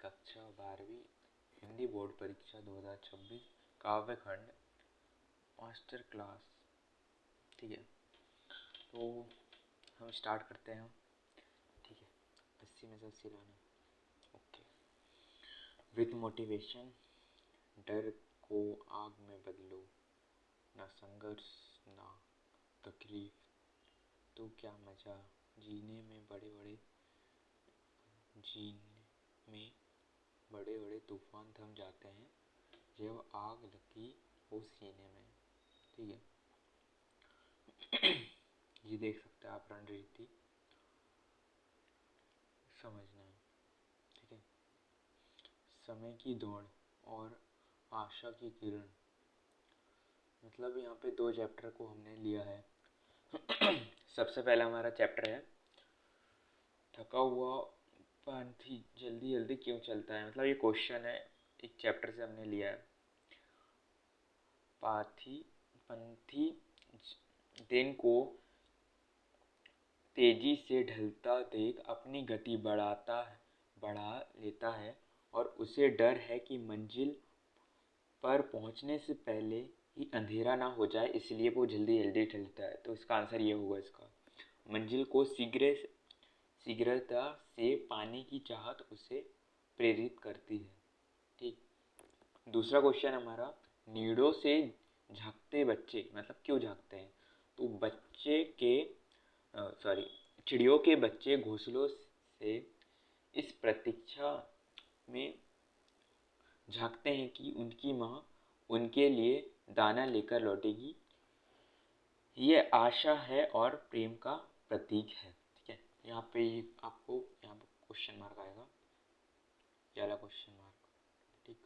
कक्षा 12वीं हिंदी बोर्ड परीक्षा 2026 काव्य खंड मास्टर क्लास। ठीक है, तो हम स्टार्ट करते हैं। ठीक है, 80 में से 80 लाने। ओके। With motivation. डर को आग में बदलो, ना संघर्ष ना तकलीफ, तो क्या मजा। जीने में बड़े बड़े तूफान थम जाते हैं जब आग लगी हो सीने में। ठीक है। ये देख सकते हैं आप रणनीति समझना है। ठीक है। समय की दौड़ और आशा की किरण, मतलब यहाँ पे दो चैप्टर को हमने लिया है। सबसे पहला हमारा चैप्टर है थका हुआ पंथी जल्दी जल्दी क्यों चलता है। मतलब ये क्वेश्चन है, एक चैप्टर से हमने लिया है। पंथी दिन को तेजी से ढलता देख अपनी गति बढ़ा लेता है और उसे डर है कि मंजिल पर पहुंचने से पहले ही अंधेरा ना हो जाए, इसलिए वो जल्दी जल्दी ढलता है। तो इसका आंसर ये होगा। इसका मंजिल को शीघ्रता से पाने की चाहत उसे प्रेरित करती है। ठीक। दूसरा क्वेश्चन हमारा, नीड़ों से झांकते बच्चे मतलब क्यों झांकते हैं। तो चिड़ियों के बच्चे घोंसलों से इस प्रतीक्षा में झांकते हैं कि उनकी माँ उनके लिए दाना लेकर लौटेगी। ये आशा है और प्रेम का प्रतीक है। ठीक है, यहाँ पे आपको यहाँ पे क्वेश्चन मार्क आएगा, ये वाला क्वेश्चन मार्क। ठीक,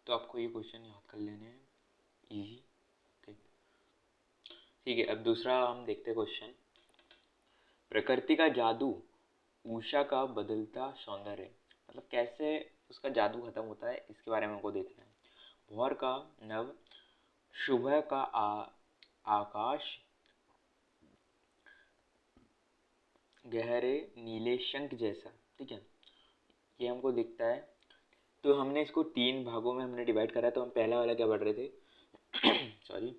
तो आपको ये क्वेश्चन याद कर लेने हैं, इजी। ठीक है, अब दूसरा हम देखते हैं क्वेश्चन। प्रकृति का जादू, उषा का बदलता सौंदर्य, मतलब कैसे उसका जादू खत्म होता है, इसके बारे में हमको देखना है। भोर का नव, सुबह का आकाश गहरे नीले शंख जैसा। ठीक है, ये हमको दिखता है। तो हमने इसको 3 भागों में हमने डिवाइड करा। तो हम पहला वाला क्या पढ़ रहे थे। सॉरी,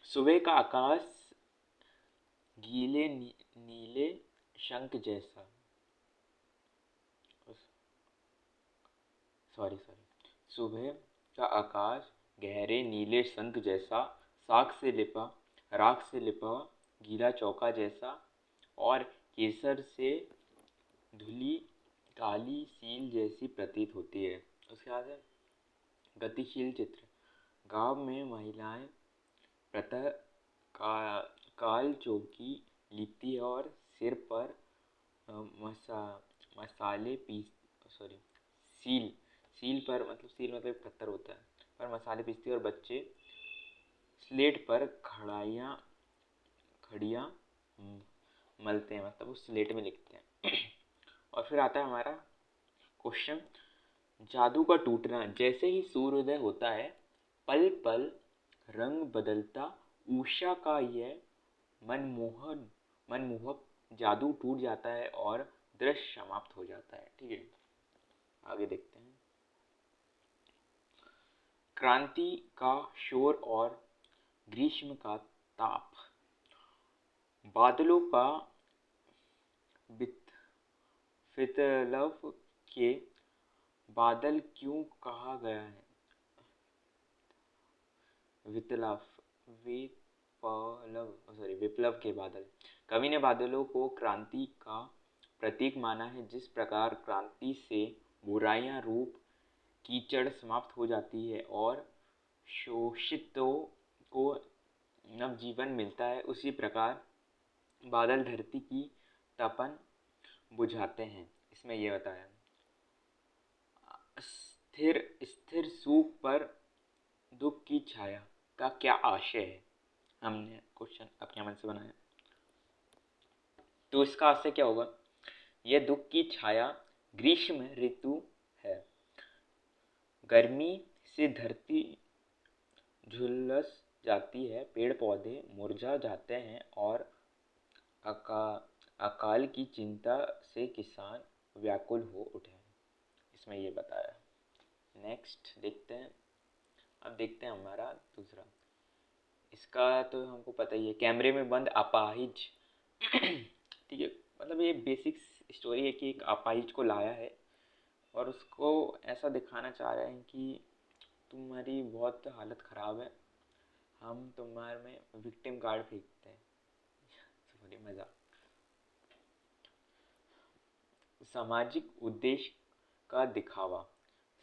सुबह का आकाश गीले नीले शंख जैसा। सॉरी, सुबह का आकाश गहरे नीले शंख जैसा, राख से लिपा गीला चौका जैसा, और केसर से धुली काली सील जैसी प्रतीत होती है। उसके बाद है गतिशील चित्र। गांव में महिलाएं प्रातः काल चौकी लिपती है और सिर पर मसाले पीस सॉरी सील मतलब पत्थर होता है, पर मसाले पीसती है। और बच्चे स्लेट पर खड़ियाँ मलते हैं, मतलब वो स्लेट में लिखते हैं। और फिर आता है हमारा क्वेश्चन, जादू का टूटना। जैसे ही सूर्योदय होता है, पल पल रंग बदलता उषा का यह मनमोहक जादू टूट जाता है और दृश्य समाप्त हो जाता है। ठीक है, आगे देखते हैं। क्रांति का शोर और ग्रीष्म का ताप, बादलों का विप्लव के बादल क्यों कहा गया है। विप्लव के बादल। कवि ने बादलों को क्रांति का प्रतीक माना है। जिस प्रकार क्रांति से बुराइयां रूप कीचड़ समाप्त हो जाती है और शोषितों को नवजीवन मिलता है, उसी प्रकार बादल धरती की तपन बुझाते हैं। इसमें यह बताया, स्थिर सुख पर दुख की छाया का क्या आशय है। हमने क्वेश्चन अपने मन से बनाया, तो इसका आशय क्या होगा। यह दुख की छाया ग्रीष्म ऋतु है। गर्मी से धरती झुलस जाती है, पेड़ पौधे मुरझा जाते हैं और अकाल की चिंता से किसान व्याकुल हो उठे। इसमें ये बताया। नेक्स्ट देखते हैं। अब देखते हैं हमारा दूसरा। इसका तो हमको पता ही है, कैमरे में बंद अपाहिज। ठीक है, मतलब ये बेसिक स्टोरी है कि एक अपाहिज को लाया है और उसको ऐसा दिखाना चाह रहे हैं कि तुम्हारी बहुत हालत ख़राब है, हम तुम्हारे में विक्टिम कार्ड फेंकते हैं। सॉरी, मज़ा। सामाजिक उद्देश्य का दिखावा।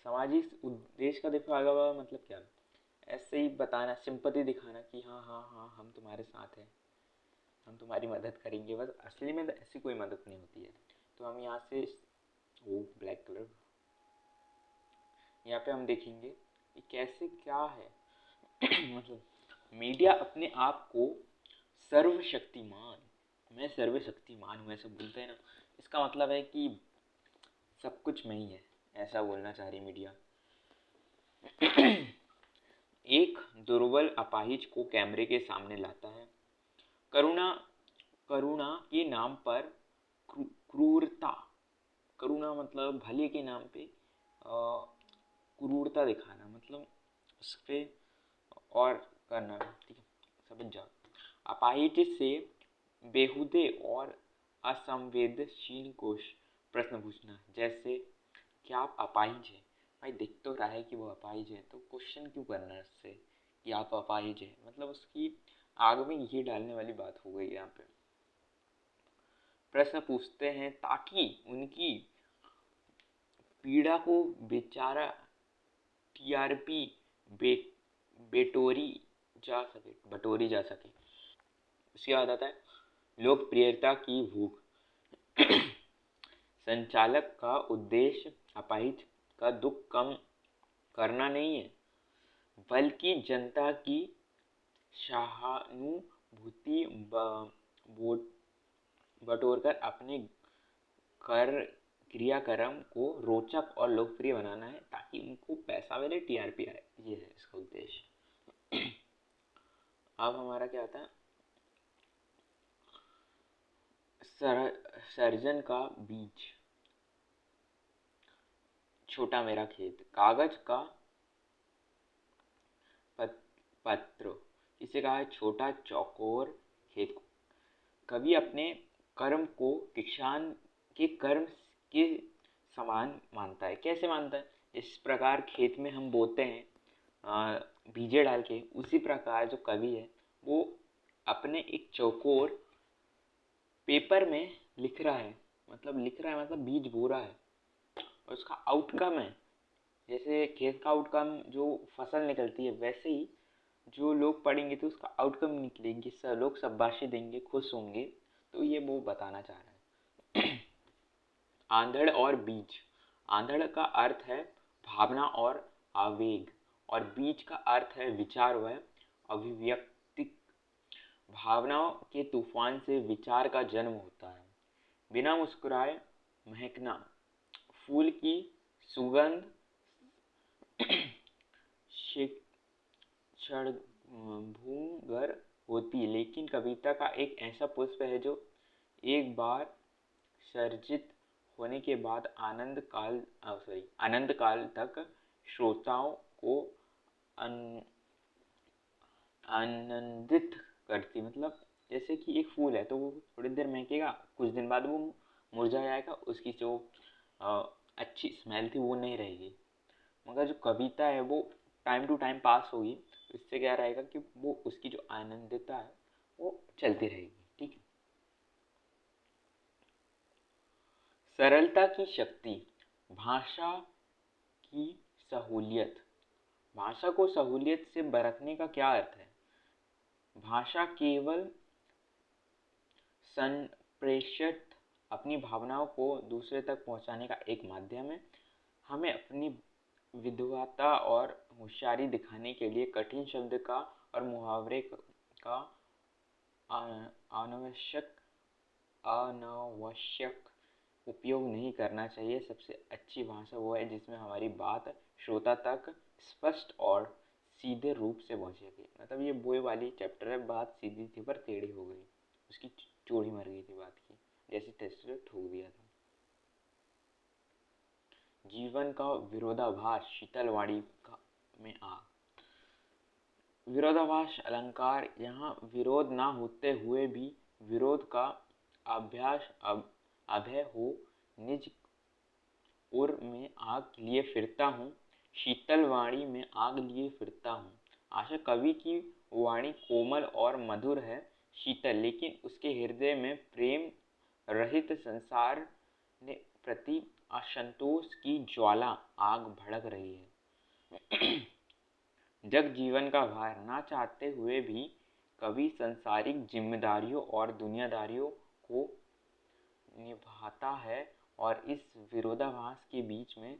सामाजिक उद्देश्य का दिखावा मतलब क्या? ऐसे ही बताना, सिंपैथी दिखाना कि हाँ हाँ हाँ हम तुम्हारे साथ हैं, हम तुम्हारी मदद करेंगे, बस। असली में ऐसी कोई मदद नहीं होती है। तो हम यहाँ से वो ब्लैक कलर, यहाँ पे हम देखेंगे कि कैसे क्या है। मतलब मीडिया अपने आप को सर्वशक्तिमान, मैं सर्वशक्तिमान हूँ ऐसा बोलते हैं ना, इसका मतलब है कि सब कुछ मैं ही है, ऐसा बोलना चाह रही मीडिया। एक दुर्बल अपाहिज को कैमरे के सामने लाता है। करुणा, करुणा के नाम पर क्रूरता, करुणा मतलब भले के नाम पे क्रूरता दिखाना, मतलब उस पे और करना। ठीक है, समझ जाओ। अपाहिज से बेहुदे और असंवेदनशील प्रश्न पूछना, जैसे क्या आप अपाहिज हैं? भाई दिख तो रहा है कि वो अपाहिज है, तो क्वेश्चन क्यों करना है उससे कि आप अपाहिज हैं? मतलब उसकी आग में ये डालने वाली बात हो गई यहाँ पे। प्रश्न पूछते हैं ताकि उनकी पीड़ा को बेचारा टीआरपी बे बेटोरी बटोरी जा सके। उसके बाद आता है लोकप्रियता की भूख। संचालक का उद्देश्य अपाहिज का दुख कम करना नहीं है, बल्कि जनता की सहानुभूति बटोरकर अपने कर क्रियाक्रम को रोचक और लोकप्रिय बनाना है, ताकि उनको पैसा मिले, टीआरपी आए। ये है इसका उद्देश्य। अब हमारा क्या आता है? सर्जन का बीज। छोटा मेरा खेत, कागज का पत्र, इसे कहा है छोटा चौकोर खेत। कवि अपने कर्म को किसान के कर्म के समान मानता है। कैसे मानता है? इस प्रकार खेत में हम बोते हैं बीजे डाल के, उसी प्रकार जो कवि है वो अपने एक चौकोर पेपर में लिख रहा है। मतलब लिख रहा है मतलब बीज बो रहा है, और उसका आउटकम है, जैसे खेत का आउटकम जो फसल निकलती है, वैसे ही जो लोग पढ़ेंगे तो उसका आउटकम निकलेंगे, सब लोग शाबाशी देंगे, खुश होंगे। तो ये वो बताना चाह रहा है। आंधड़ और बीज। आंधड़ का अर्थ है भावना और आवेग, और बीज का अर्थ है विचार व अभिव्यक्ति। भावनाओं के तूफान से विचार का जन्म होता है। बिना मुस्कुराए महकना। फूल की सुगंध क्षणभंगुर होती है, लेकिन कविता का एक ऐसा पुष्प है जो एक बार सर्जित होने के बाद अनंत काल तक श्रोताओं को आनंदित करती। मतलब जैसे कि एक फूल है तो वो थोड़ी देर महकेगा, कुछ दिन बाद वो मुरझा जाएगा, उसकी जो अच्छी स्मेल थी वो नहीं रहेगी। मगर जो कविता है वो टाइम टू टाइम पास होगी, तो इससे क्या रहेगा कि वो उसकी जो आनंदिता है वो चलती रहेगी। ठीक है। सरलता की शक्ति। भाषा की सहूलियत। भाषा को सहूलियत से बरतने का क्या अर्थ है? भाषा केवल संप्रेषित अपनी भावनाओं को दूसरे तक पहुंचाने का एक माध्यम है। हमें अपनी विद्वता और होशियारी दिखाने के लिए कठिन शब्द का और मुहावरे का अनावश्यक उपयोग नहीं करना चाहिए। सबसे अच्छी भाषा वो है जिसमें हमारी बात श्रोता तक स्पष्ट और सीधे रूप से पहुंचेगी। मतलब ये बोए वाली चैप्टर है, बात सीधी थी पर टेढ़ी हो गई, उसकी चोरी मर गई थी बात की, जैसे टेस्ट ठोक दिया था। जीवन का विरोधाभास शीतलवाड़ी में आग। विरोधाभास अलंकार यहाँ विरोध ना होते हुए भी विरोध का अभ्यास अभय हो। निज उर में आग लिए फिरता हूँ, शीतलवाड़ी में आग लिए फिरता हूँ। आशा कवि की वाणी कोमल और मधुर है, शीतल, लेकिन उसके हृदय में प्रेम रहित संसार ने प्रति असंतोष की ज्वाला आग भड़क रही है। जग जीवन का भार ना चाहते हुए भी कवि सांसारिक जिम्मेदारियों और दुनियादारियों को निभाता है और इस विरोधाभास के बीच में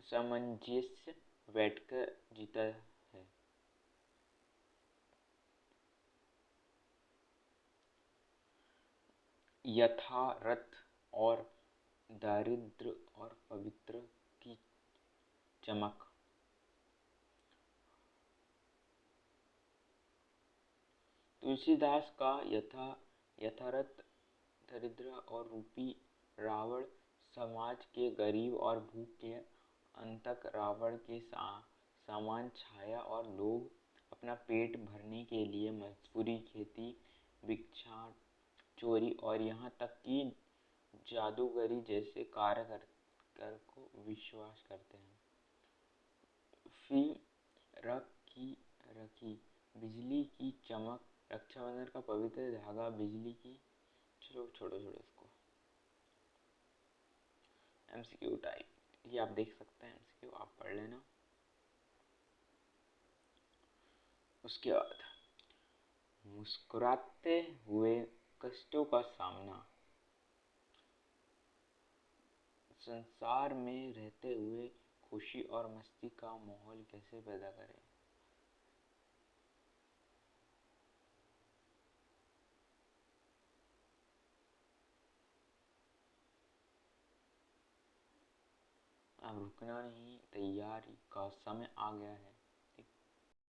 सामंजस्य बैठकर जीता है। यथार्थ और दारिद्र और पवित्र की चमक। तुलसीदास का यथार्थ दरिद्र और रूपी रावण समाज के गरीब और भूखे अंतक रावण के समान छाया और लोग अपना पेट भरने के लिए मजबूरी, खेती, भिक्षा चोरी और यहाँ तक कि जादूगरी जैसे कार्य कर को विश्वास करते हैं। फिर रखी बिजली की चमक, रक्षाबंधन का पवित्र धागा बिजली की। चलो छोड़ो इसको। एमसीक्यू टाइप ये आप देख सकते हैं, एमसीक्यू आप पढ़ लेना। उसके बाद मुस्कुराते हुए कष्टों का सामना। संसार में रहते हुए खुशी और मस्ती का माहौल कैसे पैदा करें। अब रुकना नहीं, तैयारी का समय आ गया है।